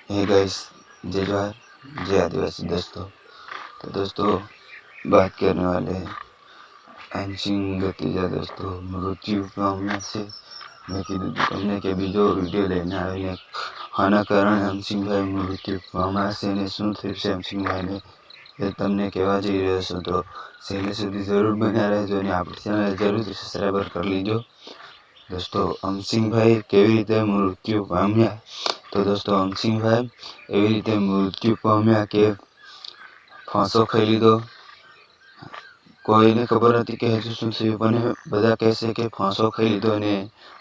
Hey guys, जय जोहार, जय आदिवासी दोस्तों। तो दोस्तों बात करने वाले हैं अंशिंग गतिजा दोस्तों मृत्यु पाम्या से मैं कीधुं तमने के बीजो विडियो लईने आवीने आना कारण अंशिंग भाई मृत्यु पाम्या छे ने शुं थयुं छे अंशिंग भाई ने ए तमने कहेवा जई रह्यो छुं। तो छेल्ले सुधी जरूर बन्या रहेजो ने आपणी चेनल जरूर सब्सक्राइब कर लीजो। दोस्तों अंशिंग भाई केवी रीते मृत्यु पाम्या। तो दोस्तों अंशिंग भाई एवी रीते मृत्यु पाम्या के फांसो खाई लीधो। कोईने खबर नथी के हजू शुं थयुं पण बधा कहे के फांसो खाई लीधो ने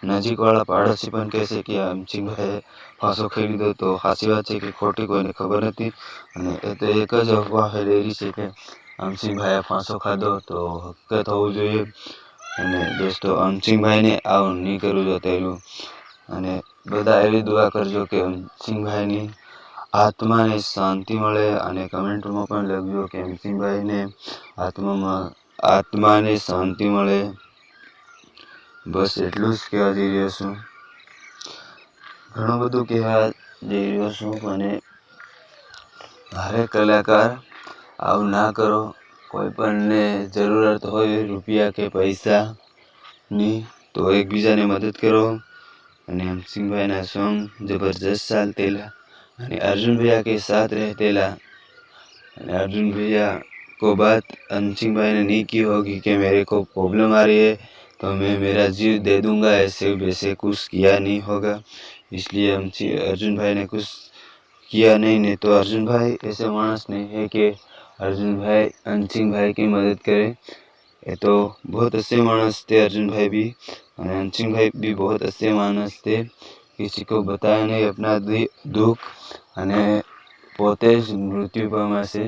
नजीकवाळा पाड़ोशी पण कहे के अंशिंग भाई फांसो खाई लीधो। तो साची वात छे के खोटी कोईने खबर नथी अने ए तो एक ज अफवा फैलाई छे के अंशिंग भाई फांसो खाधो। तो हकीकत होवुं जोईए अने दोस्तों अंशिंग भाई ने आवुं नहीं करवुं जोईए अने बधा एवी दुआ करजो के अंशिंग भाई नी आत्मा ने शांति मळे अने कमेंट में पण लखजो के अंशिंग भाई ने आत्मा ने शांति मळे। बस एटलुं ज कहेवा जई रह्यो छुं। घणुं बधुं कहेवा जई रह्यो छुं पण हरेक कलाकार आवुं ना करो। कोई पण ने जरूरत होय रुपया के पैसा नी तो एकबीजा ने मदद करो। अने अंशिंग भाई ना सॉन्ग जबरदस्त चालतेला अने अर्जुन भैया के साथ रहतेला। अर्जुन भैया को बात अंशिंग भाई ने नहीं की होगी कि मेरे को प्रॉब्लम आ रही है तो मैं मेरा जीव दे दूंगा, ऐसे वैसे कुछ किया नहीं होगा। इसलिए अर्जुन भाई ने कुछ किया नहीं तो अर्जुन भाई ऐसे मानस नहीं है कि अर्जुन भाई अंशिंग भाई की मदद करे। ये तो बहुत अच्छे मानस थे अर्जुन भाई भी और अंशिंग भाई भी बहुत अच्छे मानस थे। किसी को बताया नहीं अपना दुख अने पोते ज मृत्यु पाम्या छे।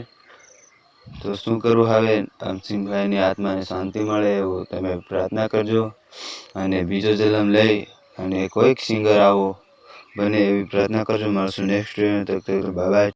तो शू करूँ हवे अंशिंग भाई नी आत्मा ने शांति मळे एवुं तमे प्रार्थना करजो अने बीजो जन्म लई अने कोईक सिंगर आवो बने एवी प्रार्थना करजो। मळशुं नेक्स्ट वीडियो में, तब तक बाय बाय।